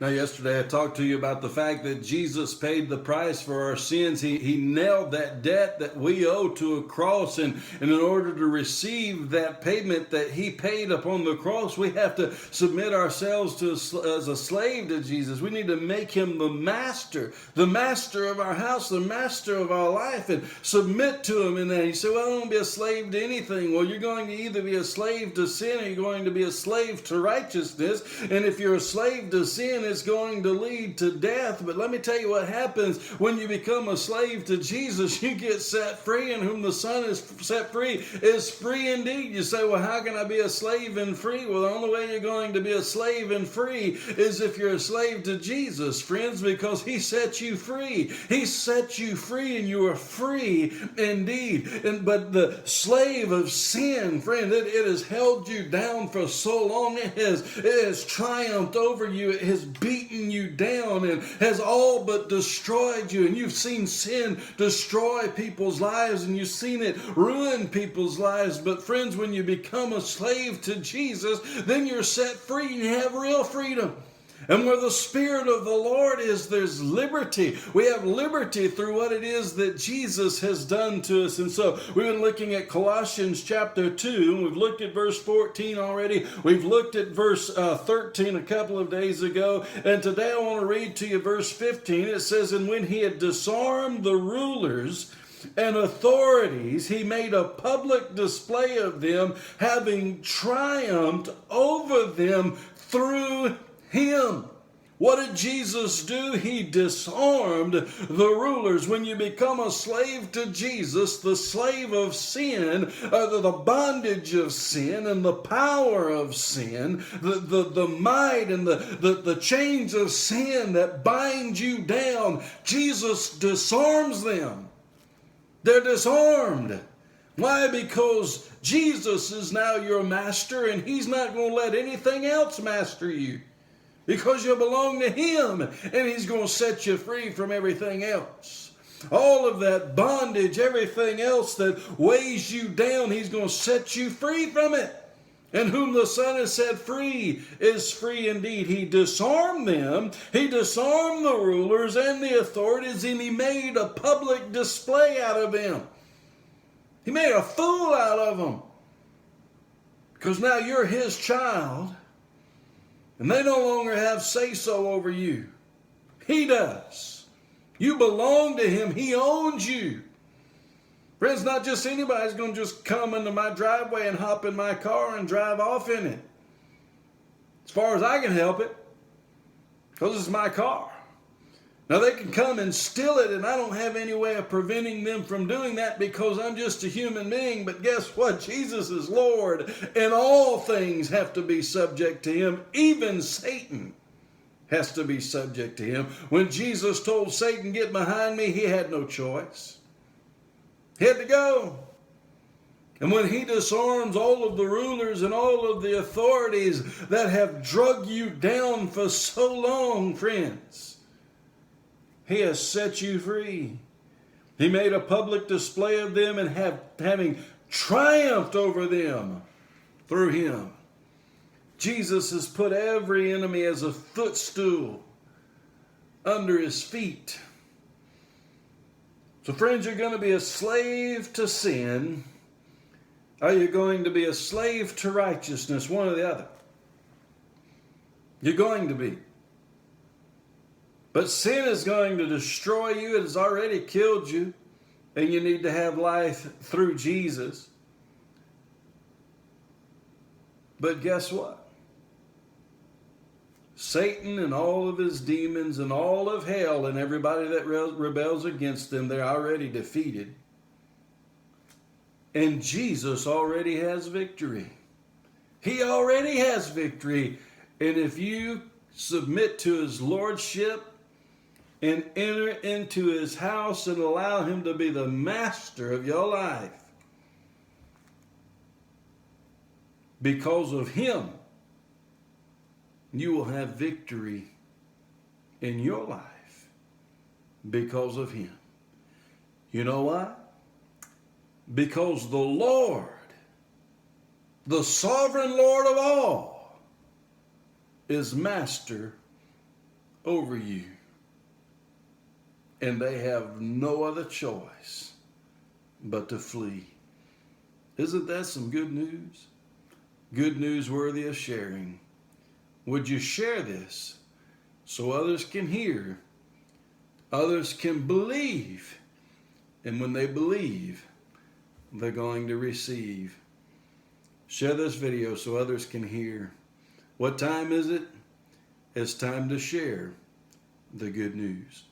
Now, yesterday I talked to you about the fact that Jesus paid the price for our sins. He nailed that debt that we owe to a cross. And in order to receive that payment that he paid upon the cross, we have to submit ourselves to as a slave to Jesus. We need to make him the master of our house, the master of our life, and submit to him. And then you say, well, I don't want to be a slave to anything. Well, you're going to either be a slave to sin or you're going to be a slave to righteousness. And if you're a slave to sin, it's going to lead to death. But let me tell you what happens when you become a slave to Jesus. You get set free, and whom the Son is set free is free indeed. You say, well, how can I be a slave and free? Well, the only way you're going to be a slave and free is if you're a slave to Jesus, friends, because he set you free. He set you free, and you are free indeed. But the slave of sin, friend, it has held you down for so long. It has triumphed over you. It has beaten you down and has all but destroyed you. And you've seen sin destroy people's lives, and you've seen it ruin people's lives. But friends, when you become a slave to Jesus, then you're set free and you have real freedom. And where the Spirit of the Lord is, there's liberty. We have liberty through what it is that Jesus has done to us. And so we've been looking at Colossians chapter 2. And we've looked at verse 14 already. We've looked at verse 13 a couple of days ago. And today I want to read to you verse 15. It says, and when he had disarmed the rulers and authorities, he made a public display of them, having triumphed over them through him. What did Jesus do? He disarmed the rulers. When you become a slave to Jesus, the slave of sin, the bondage of sin and the power of sin, the might and the chains of sin that bind you down, Jesus disarms them. They're disarmed. Why? Because Jesus is now your master, and he's not going to let anything else master you. Because you belong to him, and he's going to set you free from everything else. All of that bondage, everything else that weighs you down, he's going to set you free from it. And whom the Son has set free is free indeed. He disarmed them. He disarmed the rulers and the authorities, and he made a public display out of them. He made a fool out of them. Because now you're his child. And they no longer have say-so over you. He does. You belong to him. He owns you. Friends, not just anybody's going to just come into my driveway and hop in my car and drive off in it. As far as I can help it. Because it's my car. Now they can come and steal it, and I don't have any way of preventing them from doing that because I'm just a human being. But guess what? Jesus is Lord, and all things have to be subject to him. Even Satan has to be subject to him. When Jesus told Satan, get behind me, he had no choice. He had to go. And when he disarms all of the rulers and all of the authorities that have drug you down for so long, friends, he has set you free. He made a public display of them, and having triumphed over them through him. Jesus has put every enemy as a footstool under his feet. So friends, you're going to be a slave to sin, or you're going to be a slave to righteousness, one or the other. You're going to be. But sin is going to destroy you. It has already killed you. And you need to have life through Jesus. But guess what? Satan and all of his demons and all of hell and everybody that rebels against them, they're already defeated. And Jesus already has victory. He already has victory. And if you submit to his lordship and enter into his house and allow him to be the master of your life, because of him, you will have victory in your life because of him. You know why? Because the Lord, the sovereign Lord of all, is master over you. And they have no other choice but to flee. Isn't that some good news? Good news worthy of sharing. Would you share this so others can hear, others can believe, and when they believe, they're going to receive. Share this video so others can hear. What time is it? It's time to share the good news.